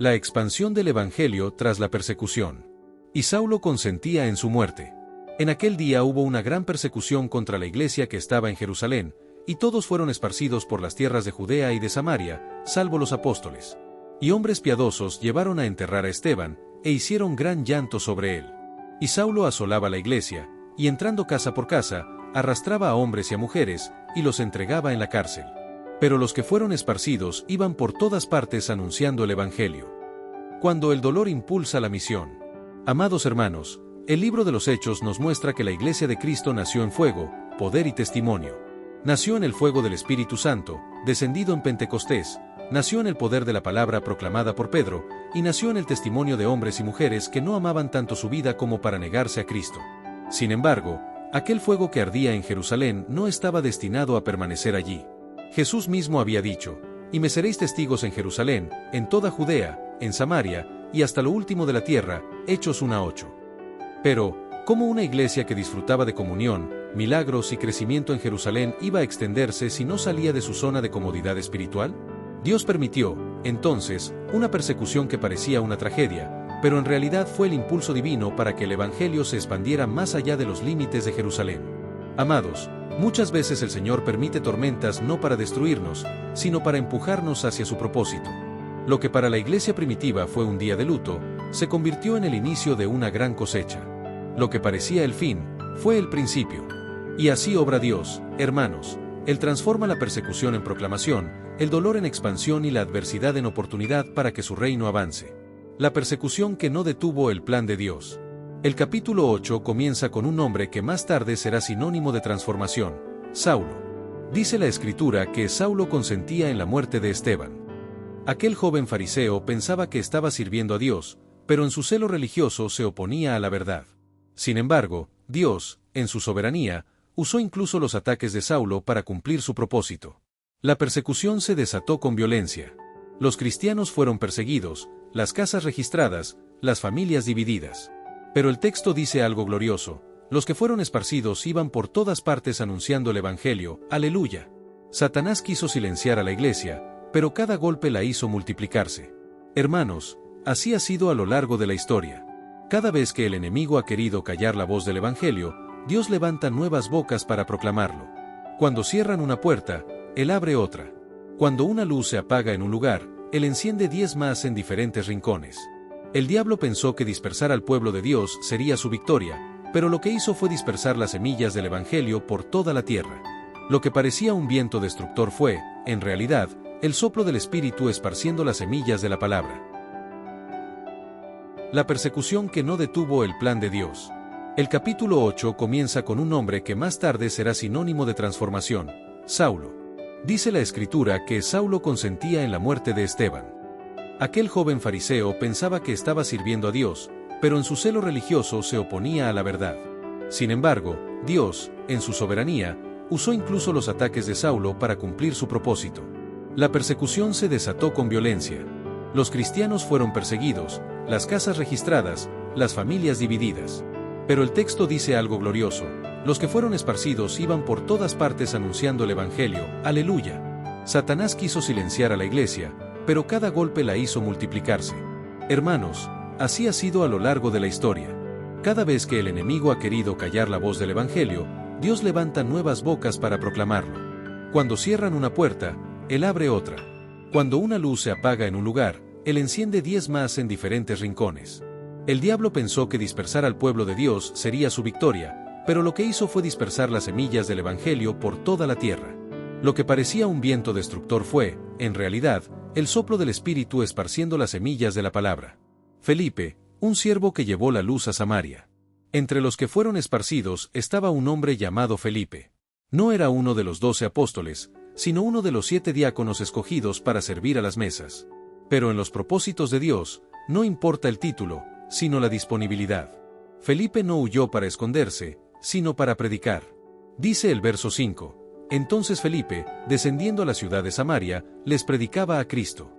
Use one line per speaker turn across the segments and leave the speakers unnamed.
La expansión del Evangelio tras la persecución. Y Saulo consentía en su muerte. En aquel día hubo una gran persecución contra la iglesia que estaba en Jerusalén, y todos fueron esparcidos por las tierras de Judea y de Samaria, salvo los apóstoles. Y hombres piadosos llevaron a enterrar a Esteban, e hicieron gran llanto sobre él. Y Saulo asolaba la iglesia, y entrando casa por casa, arrastraba a hombres y a mujeres, y los entregaba en la cárcel. Pero los que fueron esparcidos iban por todas partes anunciando el Evangelio. Cuando el dolor impulsa la misión. Amados hermanos, el libro de los Hechos nos muestra que la iglesia de Cristo nació en fuego, poder y testimonio. Nació en el fuego del Espíritu Santo, descendido en Pentecostés, nació en el poder de la palabra proclamada por Pedro, y nació en el testimonio de hombres y mujeres que no amaban tanto su vida como para negarse a Cristo. Sin embargo, aquel fuego que ardía en Jerusalén no estaba destinado a permanecer allí. Jesús mismo había dicho, y me seréis testigos en Jerusalén, en toda Judea, en Samaria, y hasta lo último de la tierra, Hechos 1:8. Pero, ¿cómo una iglesia que disfrutaba de comunión, milagros y crecimiento en Jerusalén iba a extenderse si no salía de su zona de comodidad espiritual? Dios permitió, entonces, una persecución que parecía una tragedia, pero en realidad fue el impulso divino para que el Evangelio se expandiera más allá de los límites de Jerusalén. Amados, muchas veces el Señor permite tormentas no para destruirnos, sino para empujarnos hacia su propósito. Lo que para la iglesia primitiva fue un día de luto, se convirtió en el inicio de una gran cosecha. Lo que parecía el fin, fue el principio. Y así obra Dios, hermanos. Él transforma la persecución en proclamación, el dolor en expansión y la adversidad en oportunidad para que su reino avance. La persecución que no detuvo el plan de Dios. El capítulo 8 comienza con un nombre que más tarde será sinónimo de transformación, Saulo. Dice la Escritura que Saulo consentía en la muerte de Esteban. Aquel joven fariseo pensaba que estaba sirviendo a Dios, pero en su celo religioso se oponía a la verdad. Sin embargo, Dios, en su soberanía, usó incluso los ataques de Saulo para cumplir su propósito. La persecución se desató con violencia. Los cristianos fueron perseguidos, las casas registradas, las familias divididas. Pero el texto dice algo glorioso: los que fueron esparcidos iban por todas partes anunciando el Evangelio, aleluya. Satanás quiso silenciar a la iglesia, pero cada golpe la hizo multiplicarse. Hermanos, así ha sido a lo largo de la historia. Cada vez que el enemigo ha querido callar la voz del Evangelio, Dios levanta nuevas bocas para proclamarlo. Cuando cierran una puerta, Él abre otra. Cuando una luz se apaga en un lugar, Él enciende 10 más en diferentes rincones. El diablo pensó que dispersar al pueblo de Dios sería su victoria, pero lo que hizo fue dispersar las semillas del Evangelio por toda la tierra. Lo que parecía un viento destructor fue, en realidad, el soplo del Espíritu esparciendo las semillas de la palabra. La persecución que no detuvo el plan de Dios. El capítulo 8 comienza con un nombre que más tarde será sinónimo de transformación, Saulo. Dice la Escritura que Saulo consentía en la muerte de Esteban. Aquel joven fariseo pensaba que estaba sirviendo a Dios, pero en su celo religioso se oponía a la verdad. Sin embargo, Dios, en su soberanía, usó incluso los ataques de Saulo para cumplir su propósito. La persecución se desató con violencia. Los cristianos fueron perseguidos, las casas registradas, las familias divididas. Pero el texto dice algo glorioso: los que fueron esparcidos iban por todas partes anunciando el Evangelio, aleluya. Satanás quiso silenciar a la iglesia, pero cada golpe la hizo multiplicarse. Hermanos, así ha sido a lo largo de la historia. Cada vez que el enemigo ha querido callar la voz del Evangelio, Dios levanta nuevas bocas para proclamarlo. Cuando cierran una puerta, Él abre otra. Cuando una luz se apaga en un lugar, Él enciende 10 más en diferentes rincones. El diablo pensó que dispersar al pueblo de Dios sería su victoria, pero lo que hizo fue dispersar las semillas del Evangelio por toda la tierra. Lo que parecía un viento destructor fue, en realidad, el soplo del Espíritu esparciendo las semillas de la palabra. Felipe, un siervo que llevó la luz a Samaria. Entre los que fueron esparcidos estaba un hombre llamado Felipe. No era uno de los 12 apóstoles, sino uno de los 7 diáconos escogidos para servir a las mesas. Pero en los propósitos de Dios, no importa el título, sino la disponibilidad. Felipe no huyó para esconderse, sino para predicar. Dice el verso 5. Entonces Felipe, descendiendo a la ciudad de Samaria, les predicaba a Cristo.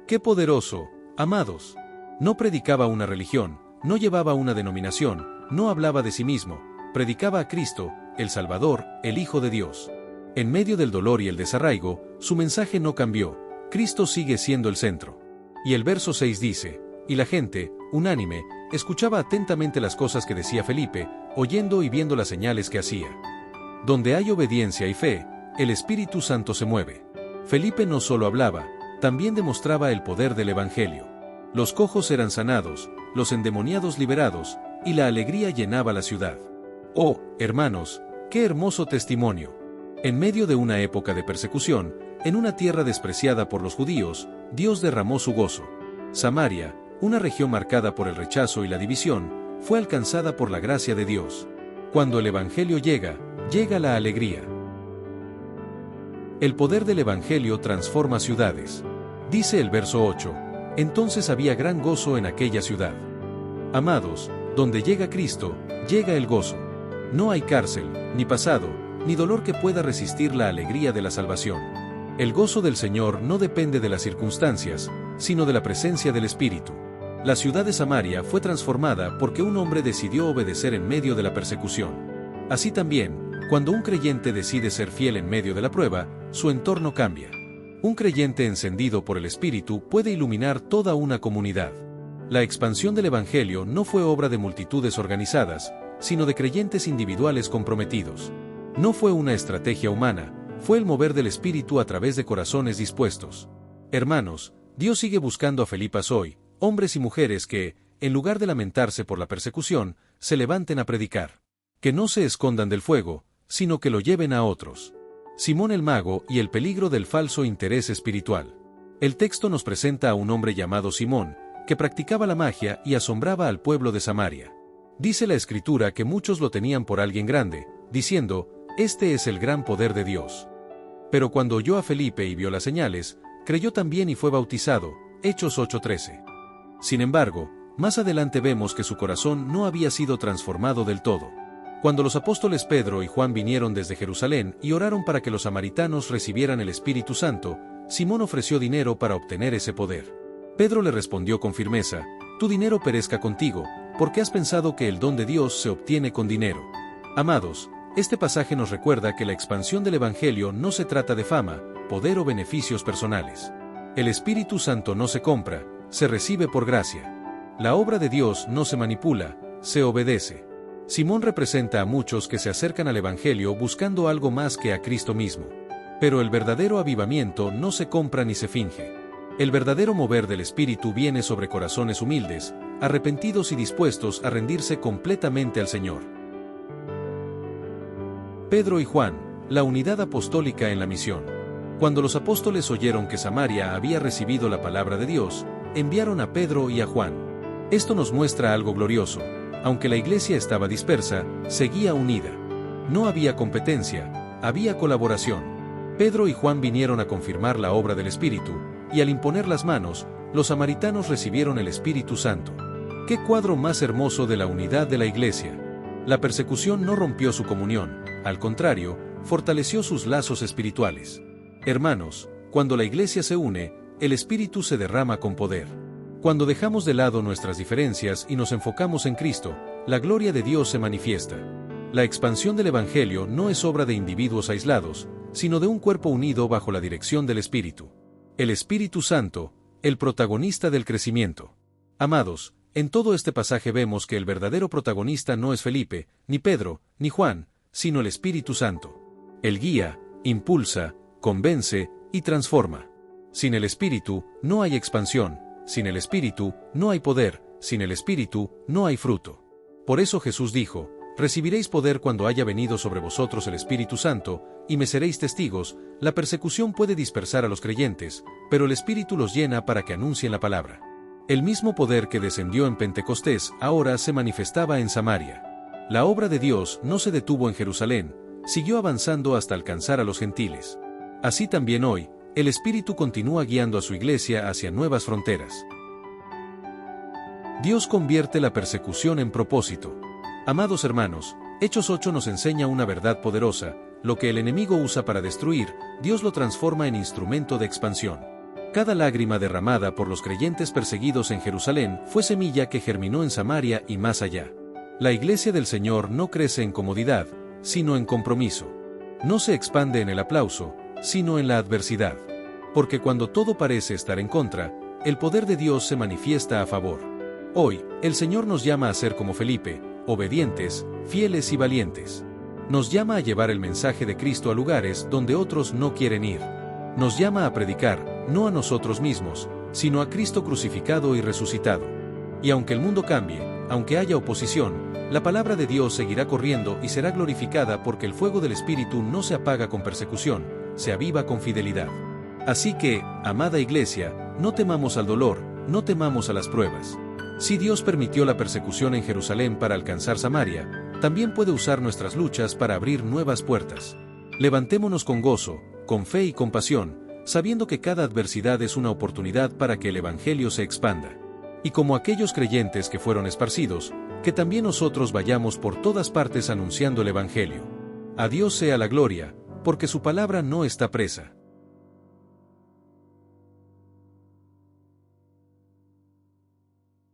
¡Qué poderoso, amados! No predicaba una religión, no llevaba una denominación, no hablaba de sí mismo, predicaba a Cristo, el Salvador, el Hijo de Dios. En medio del dolor y el desarraigo, su mensaje no cambió: Cristo sigue siendo el centro. Y el verso 6 dice, y la gente, unánime, escuchaba atentamente las cosas que decía Felipe, oyendo y viendo las señales que hacía. Donde hay obediencia y fe, el Espíritu Santo se mueve. Felipe no solo hablaba, también demostraba el poder del Evangelio. Los cojos eran sanados, los endemoniados liberados, y la alegría llenaba la ciudad. Oh, hermanos, qué hermoso testimonio. En medio de una época de persecución, en una tierra despreciada por los judíos, Dios derramó su gozo. Samaria, una región marcada por el rechazo y la división, fue alcanzada por la gracia de Dios. Cuando el Evangelio llega, llega la alegría. El poder del Evangelio transforma ciudades. Dice el verso 8, entonces había gran gozo en aquella ciudad. Amados, donde llega Cristo, llega el gozo. No hay cárcel, ni pasado, ni dolor que pueda resistir la alegría de la salvación. El gozo del Señor no depende de las circunstancias, sino de la presencia del Espíritu. La ciudad de Samaria fue transformada porque un hombre decidió obedecer en medio de la persecución. Así también, cuando un creyente decide ser fiel en medio de la prueba, su entorno cambia. Un creyente encendido por el Espíritu puede iluminar toda una comunidad. La expansión del Evangelio no fue obra de multitudes organizadas, sino de creyentes individuales comprometidos. No fue una estrategia humana, fue el mover del Espíritu a través de corazones dispuestos. Hermanos, Dios sigue buscando a Felipas hoy, hombres y mujeres que, en lugar de lamentarse por la persecución, se levanten a predicar. Que no se escondan del fuego, sino que lo lleven a otros. Simón el mago y el peligro del falso interés espiritual. El texto nos presenta a un hombre llamado Simón, que practicaba la magia y asombraba al pueblo de Samaria. Dice la Escritura que muchos lo tenían por alguien grande, diciendo, este es el gran poder de Dios. Pero cuando oyó a Felipe y vio las señales, creyó también y fue bautizado, Hechos 8:13. Sin embargo, más adelante vemos que su corazón no había sido transformado del todo. Cuando los apóstoles Pedro y Juan vinieron desde Jerusalén y oraron para que los samaritanos recibieran el Espíritu Santo, Simón ofreció dinero para obtener ese poder. Pedro le respondió con firmeza, tu dinero perezca contigo, porque has pensado que el don de Dios se obtiene con dinero. Amados, este pasaje nos recuerda que la expansión del Evangelio no se trata de fama, poder o beneficios personales. El Espíritu Santo no se compra, se recibe por gracia. La obra de Dios no se manipula, se obedece. Simón representa a muchos que se acercan al Evangelio buscando algo más que a Cristo mismo. Pero el verdadero avivamiento no se compra ni se finge. El verdadero mover del Espíritu viene sobre corazones humildes, arrepentidos y dispuestos a rendirse completamente al Señor. Pedro y Juan, la unidad apostólica en la misión. Cuando los apóstoles oyeron que Samaria había recibido la palabra de Dios, enviaron a Pedro y a Juan. Esto nos muestra algo glorioso. Aunque la iglesia estaba dispersa, seguía unida. No había competencia, había colaboración. Pedro y Juan vinieron a confirmar la obra del Espíritu, y al imponer las manos, los samaritanos recibieron el Espíritu Santo. ¡Qué cuadro más hermoso de la unidad de la iglesia! La persecución no rompió su comunión, al contrario, fortaleció sus lazos espirituales. Hermanos, cuando la iglesia se une, el Espíritu se derrama con poder. Cuando dejamos de lado nuestras diferencias y nos enfocamos en Cristo, la gloria de Dios se manifiesta. La expansión del Evangelio no es obra de individuos aislados, sino de un cuerpo unido bajo la dirección del Espíritu. El Espíritu Santo, el protagonista del crecimiento. Amados, en todo este pasaje vemos que el verdadero protagonista no es Felipe, ni Pedro, ni Juan, sino el Espíritu Santo. Él guía, impulsa, convence y transforma. Sin el Espíritu, no hay expansión, sin el Espíritu, no hay poder, sin el Espíritu, no hay fruto. Por eso Jesús dijo, recibiréis poder cuando haya venido sobre vosotros el Espíritu Santo, y me seréis testigos. La persecución puede dispersar a los creyentes, pero el Espíritu los llena para que anuncien la palabra. El mismo poder que descendió en Pentecostés ahora se manifestaba en Samaria. La obra de Dios no se detuvo en Jerusalén, siguió avanzando hasta alcanzar a los gentiles. Así también hoy, el Espíritu continúa guiando a su iglesia hacia nuevas fronteras. Dios convierte la persecución en propósito. Amados hermanos, Hechos 8 nos enseña una verdad poderosa: lo que el enemigo usa para destruir, Dios lo transforma en instrumento de expansión. Cada lágrima derramada por los creyentes perseguidos en Jerusalén fue semilla que germinó en Samaria y más allá. La iglesia del Señor no crece en comodidad, sino en compromiso. No se expande en el aplauso, sino en la adversidad. Porque cuando todo parece estar en contra, el poder de Dios se manifiesta a favor. Hoy, el Señor nos llama a ser como Felipe, obedientes, fieles y valientes. Nos llama a llevar el mensaje de Cristo a lugares donde otros no quieren ir. Nos llama a predicar, no a nosotros mismos, sino a Cristo crucificado y resucitado. Y aunque el mundo cambie, aunque haya oposición, la palabra de Dios seguirá corriendo y será glorificada porque el fuego del Espíritu no se apaga con persecución, se aviva con fidelidad. Así que, amada Iglesia, no temamos al dolor, no temamos a las pruebas. Si Dios permitió la persecución en Jerusalén para alcanzar Samaria, también puede usar nuestras luchas para abrir nuevas puertas. Levantémonos con gozo, con fe y con pasión, sabiendo que cada adversidad es una oportunidad para que el Evangelio se expanda. Y como aquellos creyentes que fueron esparcidos, que también nosotros vayamos por todas partes anunciando el Evangelio. A Dios sea la gloria, porque su palabra no está presa.